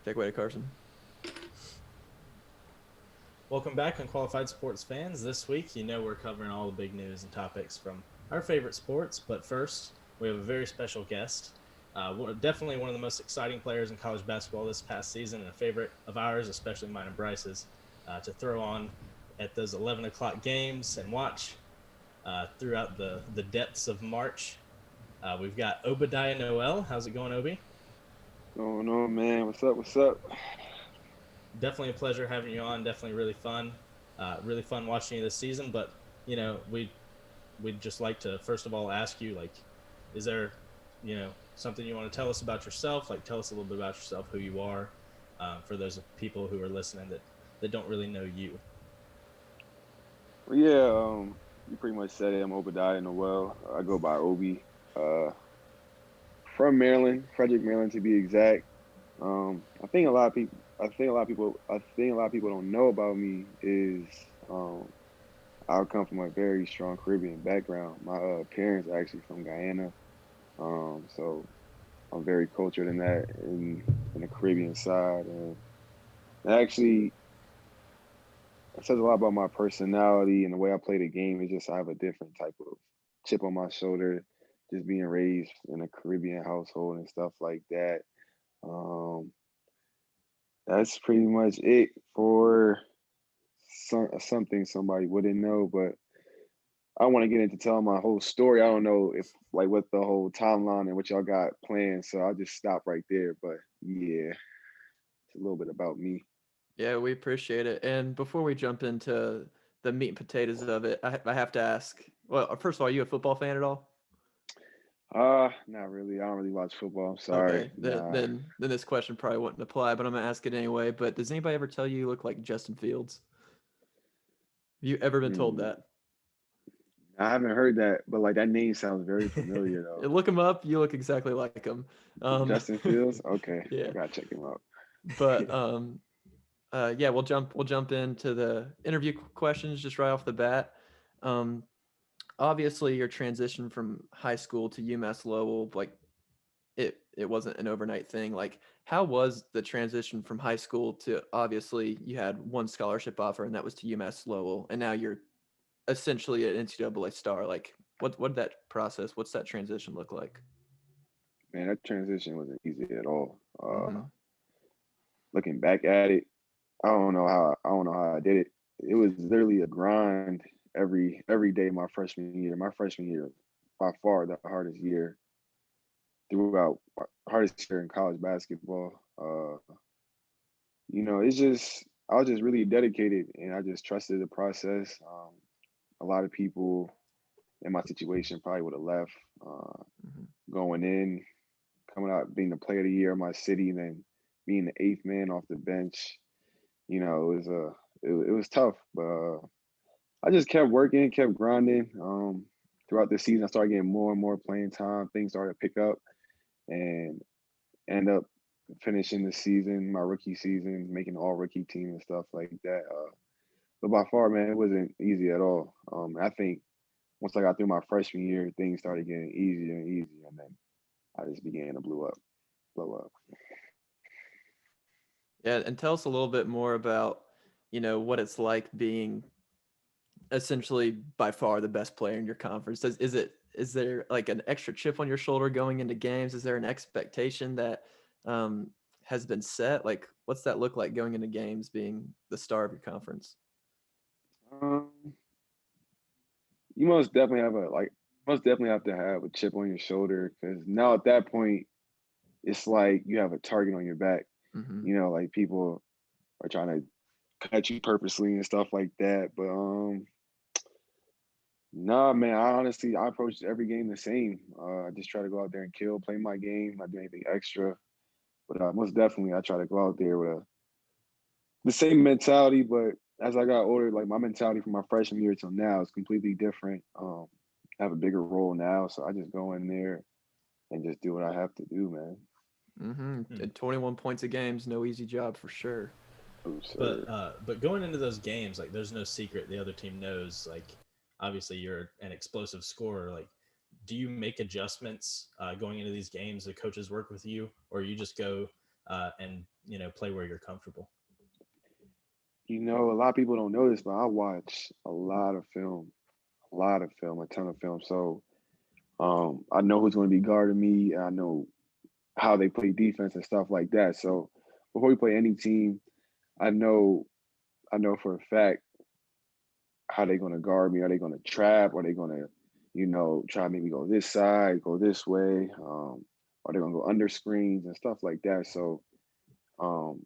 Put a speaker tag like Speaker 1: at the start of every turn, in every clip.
Speaker 1: Take away to Carson.
Speaker 2: Welcome back, Unqualified sports fans. This week, we're covering all the big news and topics from our favorite sports. But first, we have a very special guest. Definitely one of the most exciting players in college basketball this past season, and a favorite of ours, especially mine and Bryce's, to throw on at those 11 o'clock games and watch throughout the depths of March. We've got Obadiah Noel. How's it going, Obi?
Speaker 3: Going on, man? What's up? What's up?
Speaker 2: Definitely a pleasure having you on. Definitely really fun watching you this season. But we'd just like to first of all ask you, like, is there something you want to tell us about yourself? Like, tell us a little bit about yourself, who you are, for those people who are listening that don't really know you.
Speaker 3: Well, yeah, you pretty much said it. I'm Obadiah Noel. I go by Obi. Uh, from Maryland, Frederick, Maryland, to be exact. I think a lot of people. I think a lot of people don't know about me is I come from a very strong Caribbean background. My parents are actually from Guyana, so I'm very cultured in that in the Caribbean side, and actually it says a lot about my personality and the way I play the game. It's just I have a different type of chip on my shoulder, just being raised in a Caribbean household and stuff like that. Um, that's pretty much it for something somebody wouldn't know. But I want to get into telling my whole story. I don't know if like what the whole timeline and what y'all got planned, so I'll just stop right there. But yeah, it's a little bit about me.
Speaker 1: Yeah, we appreciate it. And before we jump into the meat and potatoes of it, I have to ask. Well, first of all, are you a football fan at all?
Speaker 3: Not really. I don't really watch football. I'm sorry.
Speaker 1: Okay, then
Speaker 3: Nah.
Speaker 1: then then this question probably wouldn't apply, but I'm gonna ask it anyway. But does anybody ever tell you you look like Justin Fields? Have you ever been told
Speaker 3: Hmm.
Speaker 1: that?
Speaker 3: I haven't heard that, but like that name sounds very familiar though.
Speaker 1: Look him up. You look exactly like him. Um,
Speaker 3: Justin Fields. Okay,
Speaker 1: yeah,
Speaker 3: I gotta check him out.
Speaker 1: but yeah, we'll jump into the interview questions just right off the bat. Um, Obviously, your transition from high school to UMass Lowell, like it wasn't an overnight thing. Like, how was the transition from high school to, obviously you had one scholarship offer and that was to UMass Lowell, and now you're essentially an NCAA star. Like, what did that process? What's that transition look like?
Speaker 3: Man, that transition wasn't easy at all.
Speaker 1: Mm-hmm.
Speaker 3: Looking back at it, I don't know how I did it. It was literally a grind every day my freshman year. My freshman year, by far the hardest year throughout, hardest year in college basketball. It's just I was just really dedicated and I just trusted the process. A lot of people in my situation probably would have left uh,
Speaker 1: Mm-hmm.
Speaker 3: going in, coming out being the player of the year of my city, and then being the eighth man off the bench. It was tough, but I just kept working, kept grinding. Throughout the season, I started getting more and more playing time. Things started to pick up, and end up finishing the season, my rookie season, making all rookie team and stuff like that. But by far, man, it wasn't easy at all. I think once I got through my freshman year, things started getting easier and easier, and then I just began to blow up.
Speaker 1: Yeah, and tell us a little bit more about, what it's like being essentially by far the best player in your conference. Is there like an extra chip on your shoulder going into games? Is there an expectation that um, has been set? Like, what's that look like going into games, being the star of your conference?
Speaker 3: Um, you most definitely have to have a chip on your shoulder because now at that point, it's like you have a target on your back.
Speaker 1: Mm-hmm.
Speaker 3: Like people are trying to cut you purposely and stuff like that. But nah, man, I approach every game the same. I just try to go out there and kill, play my game, not do anything extra. But most definitely, I try to go out there with the same mentality. But as I got older, like my mentality from my freshman year till now is completely different. I have a bigger role now, so I just go in there and just do what I have to do, man.
Speaker 1: Mm-hmm.
Speaker 2: Hmm.
Speaker 1: And 21 points a game's no easy job for sure.
Speaker 3: Oh,
Speaker 2: But
Speaker 3: sir.
Speaker 2: going into those games, like, there's no secret. The other team knows. Like, obviously, you're an explosive scorer. Like, do you make adjustments going into these games? The coaches work with you, or you just go and play where you're comfortable.
Speaker 3: A lot of people don't know this, but I watch a lot of film, a ton of film. So I know who's going to be guarding me. I know how they play defense and stuff like that. So before we play any team, I know I know for a fact how they're going to guard me. Are they going to trap? Are they going to, try to make me go this side, go this way? Are they going to go under screens and stuff like that? So um,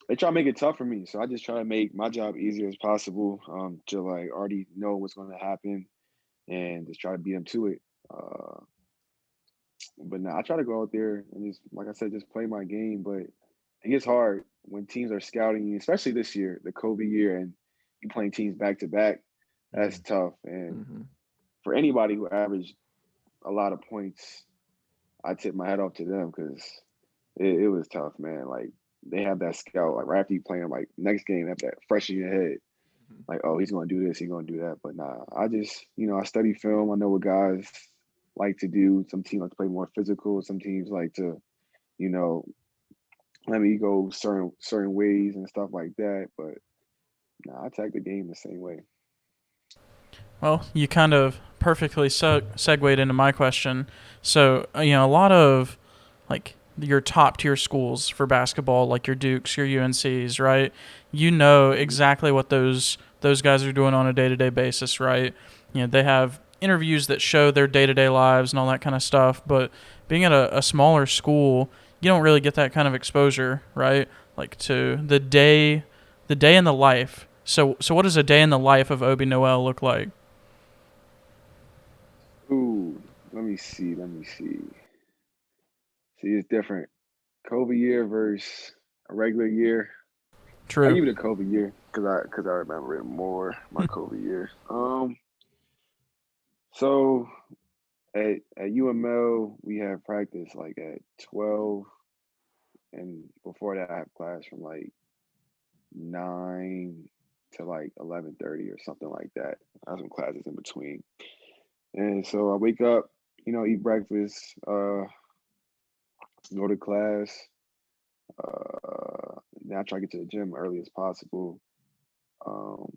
Speaker 3: they try to make it tough for me. So I just try to make my job easier as possible, to like already know what's going to happen and just try to beat them to it. Uh, but now I try to go out there and just, like I said, just play my game. But it gets hard when teams are scouting you, especially this year, the COVID year, and you playing teams back to back. That's
Speaker 2: Mm.
Speaker 3: tough. And
Speaker 1: Hmm.
Speaker 3: for anybody who averaged a lot of points, I tip my hat off to them because it was tough, man. Like they have that scout, like right after you play them, like next game, they have that fresh in your head. Like, oh, he's gonna do this, he's gonna do that. But nah, I just, I study film. I know what guys like to do. Some teams like to play more physical. Some teams like to, you know, let me go certain ways and stuff like that. But nah, I attack the game the same way.
Speaker 4: Well, you kind of perfectly segued into my question. So, a lot of like your top tier schools for basketball, like your Dukes, your UNCs, right? You know
Speaker 3: Mhm.
Speaker 4: exactly what those guys are doing on a day to day basis, right? They have interviews that show their day to day lives and all that kind of stuff. But being at a smaller school, you don't really get that kind of exposure, right? Like to the day in the life. So what does a day in the life of Obi Noel look like?
Speaker 3: Ooh, let me see. Let me see. See, it's different. COVID year versus a regular year. I
Speaker 4: True.
Speaker 3: give it a COVID year because I remember it more. My COVID year. So at UML we have practice like at 12, and before that I have class from like 9 to like 11:30 or something like that. I have some classes in between, and so I wake up, eat breakfast, go to class. Then I try to get to the gym early as possible. Um,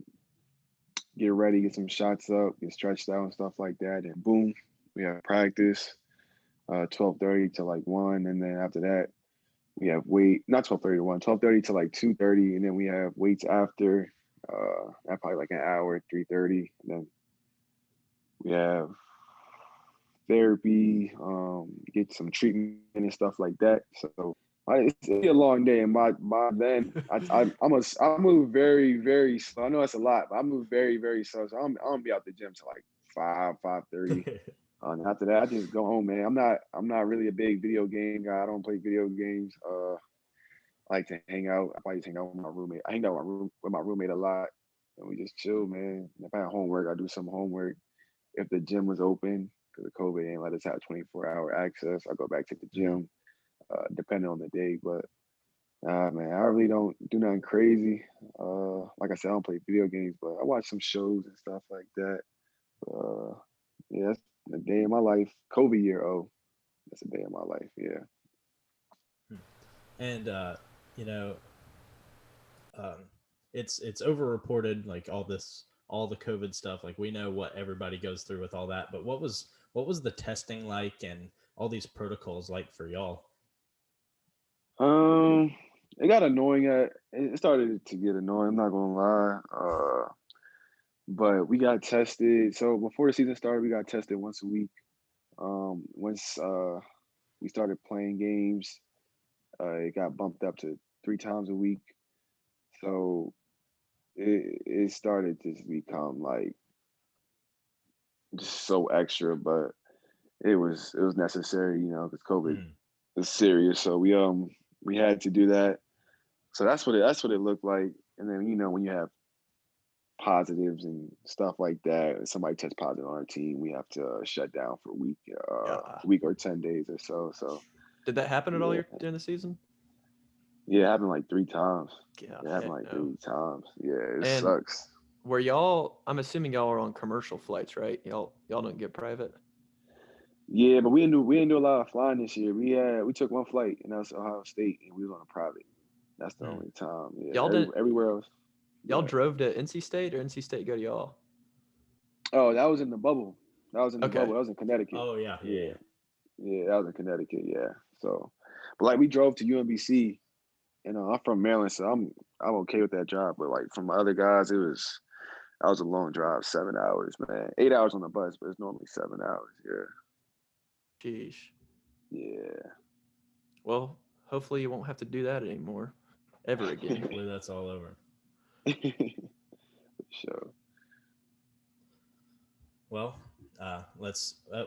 Speaker 3: get ready, get some shots up, get stretched out and stuff like that, and boom, we have practice. 12:30 to like 1, and then after that we have weight, not 12:30 to 1, 12:30 to like 2:30, and then we have weights after, at probably like an hour, 3:30, and then we have therapy, get some treatment and stuff like that. So it's a long day, and by then I move very very slow. I know that's a lot, but I move very very slow. So I'm gonna be out the gym to like 5:30. And after that, I just go home, man. I'm not really a big video game guy. I don't play video games. I like to hang out. I probably just hang out with my roommate. I hang out with my roommate a lot, and we just chill, man. If I have homework, I do some homework. If the gym was open, because the COVID ain't let us have 24-hour access, I go back to the
Speaker 2: Mhm.
Speaker 3: gym, depending on the day. But man, I really don't do nothing crazy. Like I said, I don't play video games, but I watch some shows and stuff like that. Uh, yeah, that's a day in my life. COVID year, oh, that's a day in my life. Yeah.
Speaker 2: Hmm. And you know, um, it's overreported, like all the COVID stuff. Like we know what everybody goes through with all that, but what was the testing like and all these protocols like for y'all?
Speaker 3: Um, it got annoying. It started to get annoying. I'm not gonna lie. But we got tested. So before the season started, we got tested once a week. Once we started playing games, it got bumped up to 3 times a week. So it started to become like just so extra, but it was necessary, because COVID
Speaker 2: Mm.
Speaker 3: is serious. So we had to do that. So that's what it looked like. And then when you have positives and stuff like that, and somebody tests positive on our team, we have to shut down for
Speaker 1: Yeah.
Speaker 3: a week or 10 days or so. So
Speaker 1: Did that happen at all
Speaker 3: yeah,
Speaker 1: during the season?
Speaker 3: yeah, it happened like 3 times.
Speaker 1: Yeah,
Speaker 3: It happened
Speaker 1: heck
Speaker 3: like
Speaker 1: no.
Speaker 3: 3 times. Yeah, it
Speaker 1: And
Speaker 3: sucks.
Speaker 1: were y'all? I'm assuming y'all are on commercial flights, right? Y'all don't get private.
Speaker 3: Yeah, but we didn't do a lot of flying this year. We took one flight, and that was Ohio State, and we was on a private. That's the
Speaker 2: Hmm.
Speaker 3: only time. Yeah,
Speaker 1: Y'all didn't
Speaker 3: everywhere else.
Speaker 1: y'all
Speaker 3: But
Speaker 1: drove to NC State or NC State go to y'all?
Speaker 3: oh, that was in the bubble. That was in the
Speaker 1: Okay.
Speaker 3: bubble. That was in Connecticut.
Speaker 2: Oh yeah, yeah,
Speaker 3: Yeah,
Speaker 2: yeah.
Speaker 3: yeah, that was in Connecticut. Yeah. So, but like we drove to UMBC, and I'm from Maryland, so I'm okay with that drive. But like from my other guys, that was a long drive, 7 hours, man. 8 hours on the bus, but it's normally 7 hours.
Speaker 1: Geesh.
Speaker 3: Yeah,
Speaker 1: Well, hopefully you won't have to do that anymore, ever again.
Speaker 2: Hopefully that's all over.
Speaker 3: yeah. For sure.
Speaker 2: Well,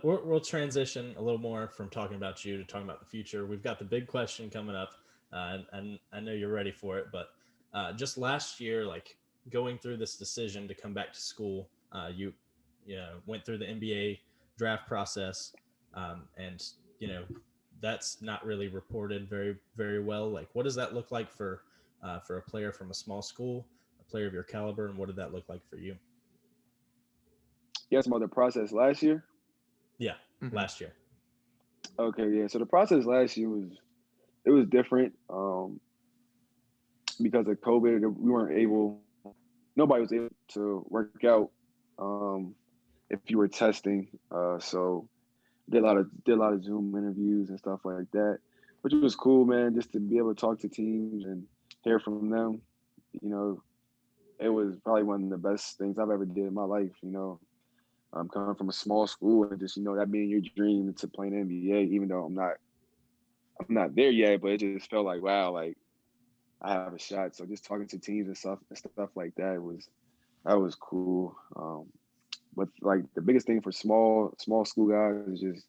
Speaker 2: we'll transition a little more from talking about you to talking about the future. We've got the big question coming up, and I know you're ready for it. But just last year, like going through this decision to come back to school, you went through the NBA draft process, and you know that's not really reported very well. Like, what does that look like for a player from a small school, a player of your caliber, and what did that look like for you?
Speaker 3: You had some other process last year.
Speaker 2: Yeah,
Speaker 1: Hmm.
Speaker 2: last year.
Speaker 3: Okay, yeah. So the process last year was different because of COVID. We weren't able. Nobody was able to work out if you were testing. So did a lot of Zoom interviews and stuff like that, which was cool, man. Just to be able to talk to teams and hear from them. You know, it was probably one of the best things I've ever did in my life. I'm coming from a small school and just that being your dream to play in the NBA, even though I'm not there yet, but it just felt like wow, like I have a shot. So just talking to teams and stuff like that was cool. But like the biggest thing for small school guys is just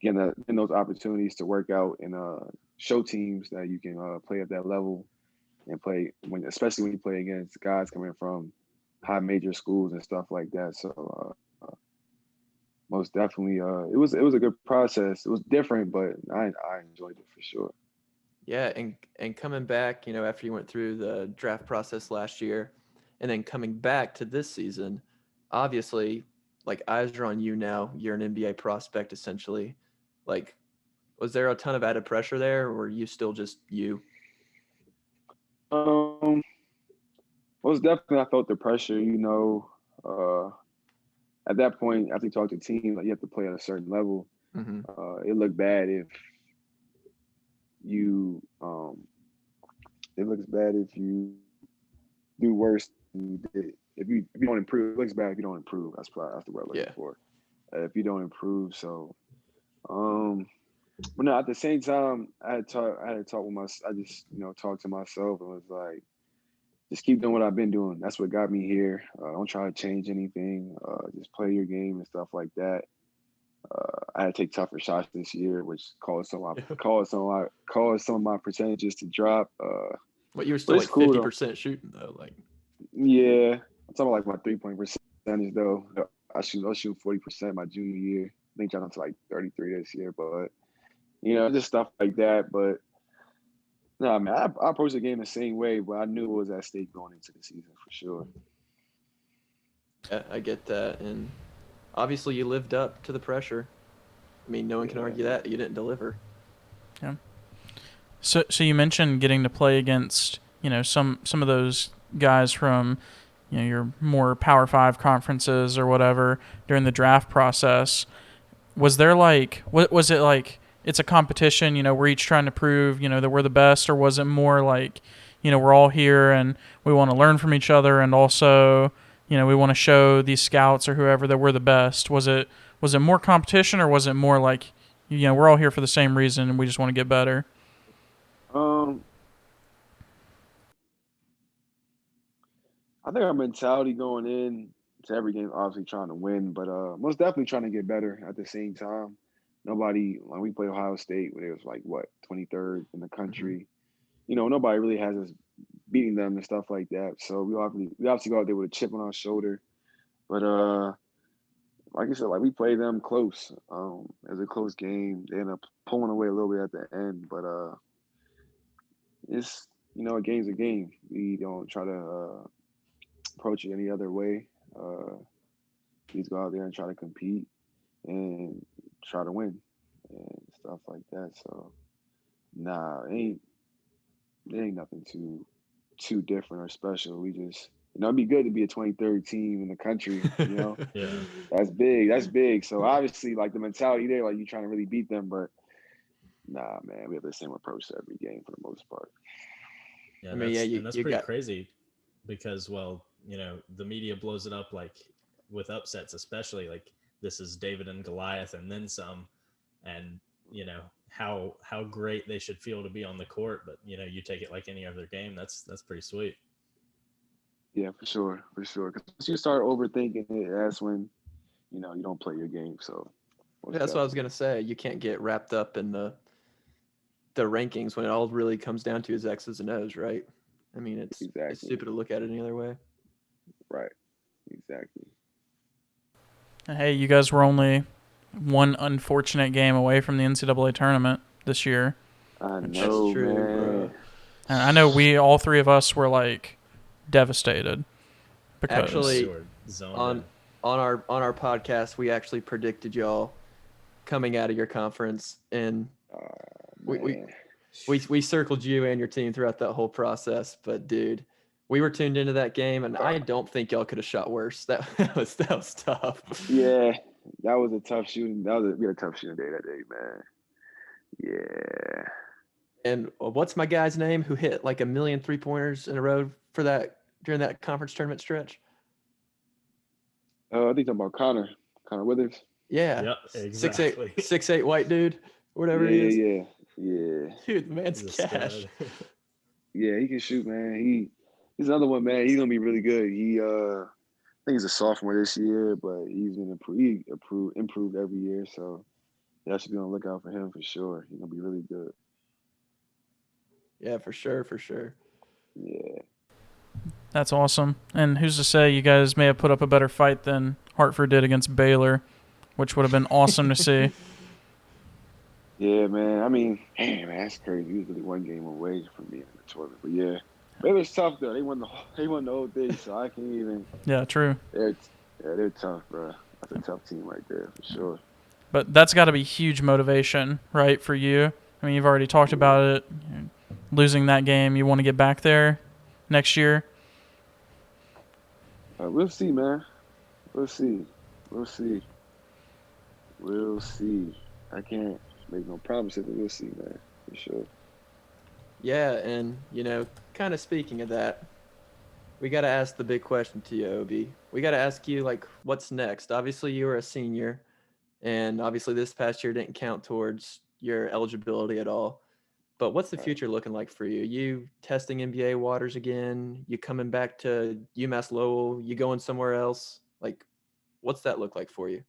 Speaker 3: getting those opportunities to work out and show teams that you can play at that level and play especially when you play against guys coming from high major schools and stuff like that. So most definitely, it was a good process. It was different, but I enjoyed it for sure.
Speaker 1: Yeah, and coming back, after you went through the draft process last year, and then coming back to this season, obviously, like eyes are on you now. You're an NBA prospect essentially. Like, was there a ton of added pressure there, or were you still just you?
Speaker 3: Um, most definitely, I felt the pressure. At that point, after you talk to teams, like you have to play at a certain level.
Speaker 1: Hmm.
Speaker 3: It looked bad if you it looks bad if you do worse than you did. If you don't improve, it looks bad if you don't improve. That's the word I'm looking
Speaker 1: Yeah.
Speaker 3: for. If you don't improve, so um, but no, at the same time, I had to talk with my. I just talked to myself and was like, just keep doing what I've been doing. That's what got me here. Don't try to change anything. Just play your game and stuff like that. I had to take tougher shots this year, which caused some of my percentages to drop.
Speaker 1: But you were
Speaker 3: But
Speaker 1: still
Speaker 3: it's
Speaker 1: like
Speaker 3: cool
Speaker 1: fifty
Speaker 3: though.
Speaker 1: percent shooting though. Like,
Speaker 3: Yeah, I'm talking about like my 3 point percentage though. I shoot 40% my junior year. I think I down to like 33 this year, but just stuff like that. But no, man, I approached the game the same way, but I knew it was at stake going into the season for sure.
Speaker 1: yeah, I get that, and obviously you lived up to the pressure. I mean, no one can
Speaker 3: Yeah,
Speaker 1: argue that you didn't deliver.
Speaker 4: Yeah. So you mentioned getting to play against some of those guys from your more Power Five conferences or whatever during the draft process. Was there like what was it like? It's a competition, we're each trying to prove that we're the best, or was it more like we're all here and we want to learn from each other, and also we want to show these scouts or whoever that we're the best? Was it more competition, or was it more like we're all here for the same reason and we just want to get better?
Speaker 3: um, I think our mentality going in to every game, obviously trying to win, but most definitely trying to get better at the same time. Nobody, when we play Ohio State, when it was like what 23rd in the
Speaker 1: Hmm.
Speaker 3: country, nobody really has us beating them and stuff like that. So we obviously go out there with a chip on our shoulder. But like I said, like we play them close. It was a close game. They end up pulling away a little bit at the end, but it's a game's a game. We don't try to approach it any other way. We just go out there and try to compete and try to win and stuff like that. So nah, it ain't nothing too different or special. We just it'd be good to be a 23rd team in the country.
Speaker 2: Yeah.
Speaker 3: That's big. That's big. So obviously, like the mentality there, like you trying to really beat them, but nah, man, we have the same approach to every game for the most part.
Speaker 2: Yeah,
Speaker 1: I mean, yeah,
Speaker 2: that's
Speaker 1: you
Speaker 2: pretty
Speaker 1: got
Speaker 2: crazy because, well, the media blows it up like with upsets, especially like this is David and Goliath and then some, and how great they should feel to be on the court, but you take it like any other game. That's pretty sweet.
Speaker 3: Yeah, for sure, for sure. Because once you start overthinking it, that's when you don't play your game. So most
Speaker 1: that's what I was
Speaker 3: definitely,
Speaker 1: gonna say. You can't get wrapped up in the rankings when it all really comes down to is X's and O's, right? I mean, it's
Speaker 3: exactly
Speaker 1: stupid to look at it any other way.
Speaker 3: right, exactly.
Speaker 4: Hey, you guys were only one unfortunate game away from the NCAA tournament this year.
Speaker 3: I
Speaker 1: That's
Speaker 3: know,
Speaker 1: true, bro.
Speaker 3: man.
Speaker 4: And I know all three of us were like devastated because
Speaker 2: They
Speaker 1: Actually,
Speaker 2: were zoned
Speaker 1: on
Speaker 2: in.
Speaker 1: on our podcast, we actually predicted y'all coming out of your conference, and we we
Speaker 3: Man,
Speaker 1: we circled you and your team throughout that whole process. But dude, we were tuned into that game, and I don't think y'all could have shot worse. That was tough.
Speaker 3: yeah, that was a tough shooting. We had a tough shooting day that day, man. Yeah.
Speaker 1: And what's my guy's name who hit like 1,000,000 3-pointers in a row for that during that conference tournament stretch?
Speaker 3: I think talking about Connor Withers.
Speaker 1: Yeah,
Speaker 2: Yep,
Speaker 1: 6'8",
Speaker 2: exactly.
Speaker 1: 6'8" white dude, whatever
Speaker 3: Yeah,
Speaker 1: he is.
Speaker 3: yeah, yeah,
Speaker 1: Dude, the man's
Speaker 2: He's a
Speaker 1: cash.
Speaker 2: stud.
Speaker 3: yeah. He can shoot, man. He's another one, man. He's gonna be really good. I think he's a sophomore this year, but he's gonna improved every year. So y'all should be on the lookout for him for sure. He's gonna be really good.
Speaker 1: Yeah, for sure, for sure.
Speaker 3: Yeah.
Speaker 4: that's awesome. And who's to say you guys may have put up a better fight than Hartford did against Baylor, which would have been awesome to see.
Speaker 3: Yeah, man. I mean, man, that's crazy. He was really one game away from being in the tournament. But yeah, Baylor's tough though. They won the whole thing, so I can't even.
Speaker 4: Yeah, true.
Speaker 3: They're tough, bro. That's a tough team right there for sure.
Speaker 4: But that's got to be huge motivation, right, for you? I mean, you've already talked about it. Losing that game, you want to get back there next year?
Speaker 3: We'll see, man. We'll see. We'll see. We'll see. I can't make no promises, but we'll see, man, for sure.
Speaker 1: Yeah, and kind of speaking of that, we got to ask the big question to you, Obi. We got to ask you like, what's next? Obviously, you were a senior, and obviously this past year didn't count towards your eligibility at all. But what's the
Speaker 3: All right.
Speaker 1: future looking like for you? You testing NBA waters again? You coming back to UMass Lowell? You going somewhere else? Like, what's that look like for you?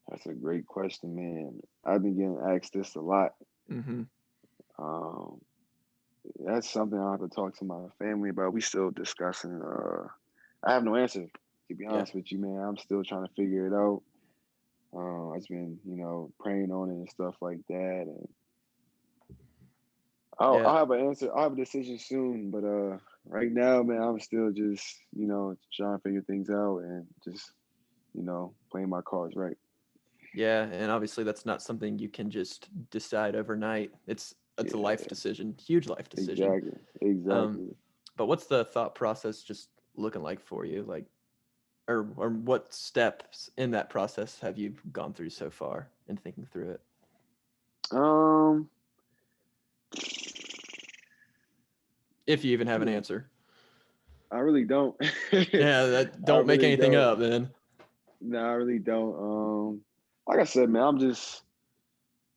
Speaker 3: That's a great question, man. I've been getting asked this a lot.
Speaker 1: Mm-hmm.
Speaker 3: Um, that's something I'll have to talk to my family about. We still discussing. I have no answer, to be
Speaker 1: Yeah.
Speaker 3: honest with you, man. I'm still trying to figure it out. I've been, praying on it and stuff like that. And I'll
Speaker 1: Yeah.
Speaker 3: have an answer. I'll have a decision soon. But right now, man, I'm still just, trying to figure things out and just, playing my cards right.
Speaker 1: Yeah. And obviously that's not something you can just decide overnight. It's a life
Speaker 3: Yeah,
Speaker 1: decision, huge life decision.
Speaker 3: exactly.
Speaker 1: Um,
Speaker 3: Exactly.
Speaker 1: but what's the thought process just looking like for you? Like, or what steps in that process have you gone through so far in thinking through it?
Speaker 3: Um,
Speaker 1: If you even have an
Speaker 3: hmm,
Speaker 1: answer.
Speaker 3: I really don't.
Speaker 1: Yeah, that
Speaker 3: I
Speaker 1: don't make
Speaker 3: really
Speaker 1: anything
Speaker 3: don't.
Speaker 1: up then.
Speaker 3: No, I really don't. Like I said, man, I'm just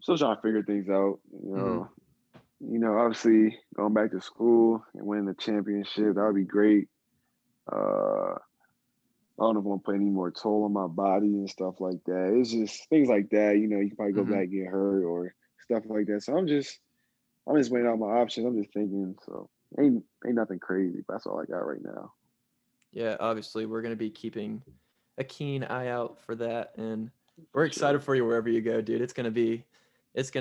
Speaker 3: still trying to figure things out.
Speaker 1: Mhm.
Speaker 3: Obviously going back to school and winning the championship, that would be great. I don't know if I want to put any more toll on my body and stuff like that. It's just things like that. You can probably go
Speaker 1: Mhm.
Speaker 3: back and get hurt or stuff like that. So I'm just weighing out my options. I'm just thinking. So ain't nothing crazy. But that's all I got right now.
Speaker 1: Yeah, obviously we're going to be keeping a keen eye out for that, and we're
Speaker 3: For sure.
Speaker 1: excited for you wherever you go, dude. It's going to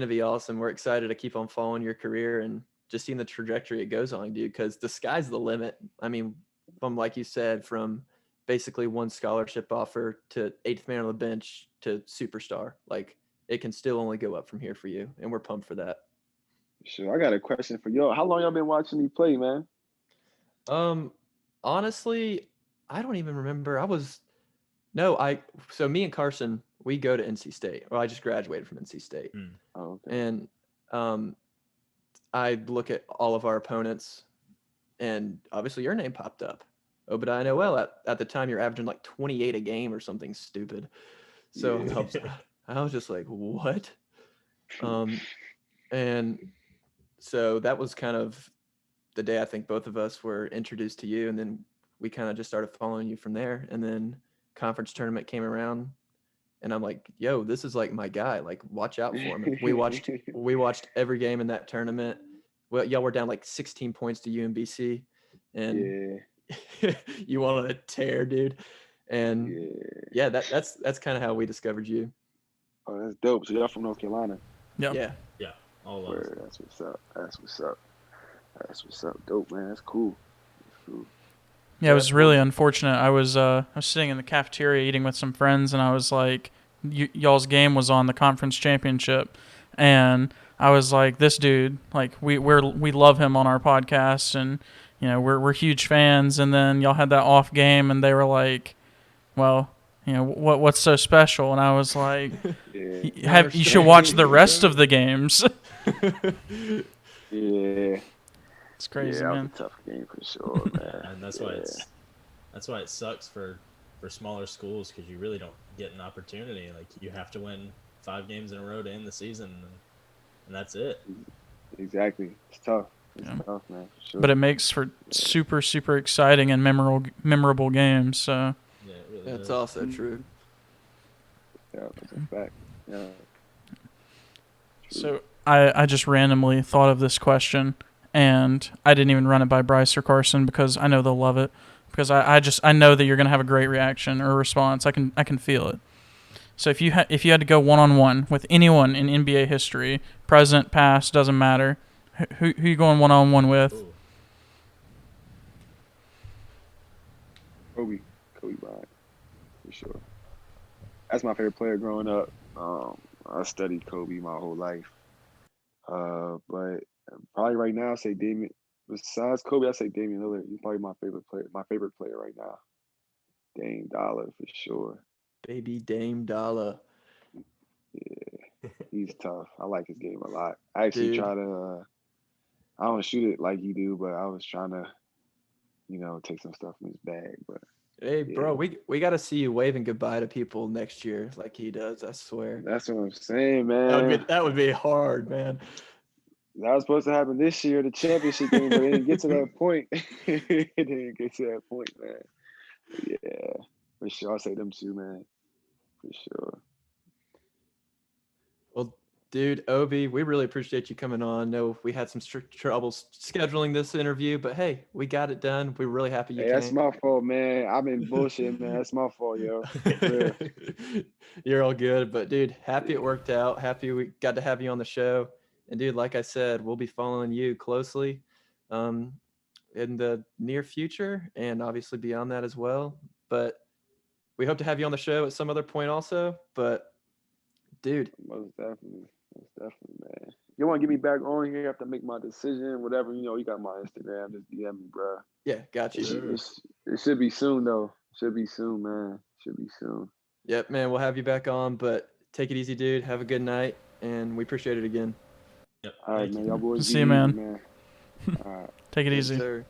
Speaker 1: be awesome. We're excited to keep on following your career and just seeing the trajectory it goes on, dude, cuz the sky's the limit. I mean, from like you said, from basically one scholarship offer to 8th man on the bench to superstar. Like, it can still only go up from here for you, and we're pumped for that.
Speaker 3: Sure. I got a question for y'all. How long y'all been watching me play, man?
Speaker 1: Honestly, I don't even remember. So me and Carson, we go to NC State. Well, I just graduated from NC State.
Speaker 3: Oh, okay.
Speaker 1: And I look at all of our opponents, and obviously your name popped up. Obadiah Noel. At the time, you're averaging like 28 a game or something stupid. So
Speaker 3: Yeah.
Speaker 1: I was just like, what? And so that was kind of the day I think both of us were introduced to you, and then we kind of just started following you from there. And then conference tournament came around, and I'm like, yo, this is like my guy. Like, watch out for him. And we watched every game in that tournament. Well, y'all were down like 16 points to UMBC, and you wanted a tear, dude. And yeah, that's kind of how we discovered you.
Speaker 3: Oh, that's dope. So y'all from North Carolina?
Speaker 1: Yeah.
Speaker 2: All of us.
Speaker 3: That's what's up. That's what's up. Dope, man. That's cool.
Speaker 4: Yeah, it was really unfortunate. I was sitting in the cafeteria eating with some friends, and I was like, y'all's game was on the conference championship, and I was like, this dude, like we love him on our podcast, and we're huge fans. And then y'all had that off game, and they were like, well, what's so special? And I was like, you should watch the rest of the games.
Speaker 3: Yeah.
Speaker 4: It's crazy,
Speaker 3: man.
Speaker 4: Man.
Speaker 3: That was a tough game for sure, man.
Speaker 2: And that's why it sucks for smaller schools, because you really don't get an opportunity. Like, you have to win 5 games in a row to end the season, and that's it.
Speaker 3: Exactly. It's tough. It's tough, man. For sure.
Speaker 4: But it makes for super, super exciting and memorable games. So
Speaker 2: yeah, it really
Speaker 1: that's
Speaker 2: does.
Speaker 1: also true.
Speaker 3: Yeah, that's a fact. Yeah. True.
Speaker 4: So I just randomly thought of this question, and I didn't even run it by Bryce or Carson because I know they'll love it. Because I know that you're gonna have a great reaction or response. I can feel it. So if you had to go 1-on-1 with anyone in NBA history, present, past, doesn't matter, who you going 1-on-1 with?
Speaker 2: Ooh.
Speaker 3: Kobe Bryant, for sure. That's my favorite player growing up. I studied Kobe my whole life. But probably right now, I say Damian. Besides Kobe, I say Damian Lillard. He's probably my favorite player right now. Dame Dollar for sure.
Speaker 1: Baby Dame Dollar.
Speaker 3: Yeah, he's tough. I like his game a lot. I actually try to. I don't shoot it like he do, but I was trying to, take some stuff from his bag. But
Speaker 1: hey, bro, we got to see you waving goodbye to people next year like he does. I swear.
Speaker 3: That's what I'm saying, man.
Speaker 1: That would be hard, man.
Speaker 3: That was supposed to happen this year, the championship game, but it didn't get to that point. It didn't get to that point, man. But yeah, for sure. I'll say them two, man. For sure.
Speaker 1: Well, dude, Obi, we really appreciate you coming on. No, we had some troubles scheduling this interview, but hey, we got it done. We're really happy you came.
Speaker 3: That's my fault, man. I've been bullshit, man. That's my fault, yo.
Speaker 1: You're all good, but dude, happy it worked out. Happy we got to have you on the show. And dude, like I said, we'll be following you closely in the near future and obviously beyond that as well. But we hope to have you on the show at some other point also. But dude.
Speaker 3: Most definitely, man. If you want to get me back on here, you have to make my decision, whatever, you got my Instagram. Just DM me, bro.
Speaker 1: Yeah, got you.
Speaker 3: It should be soon, though. Should be soon, man. Should be soon.
Speaker 1: Yep, man. We'll have you back on, but take it easy, dude. Have a good night, and we appreciate it again.
Speaker 2: Yep.
Speaker 3: All right, man. Y'all boys.
Speaker 4: See you, man.
Speaker 3: All right.
Speaker 4: Take it easy.
Speaker 1: Sir.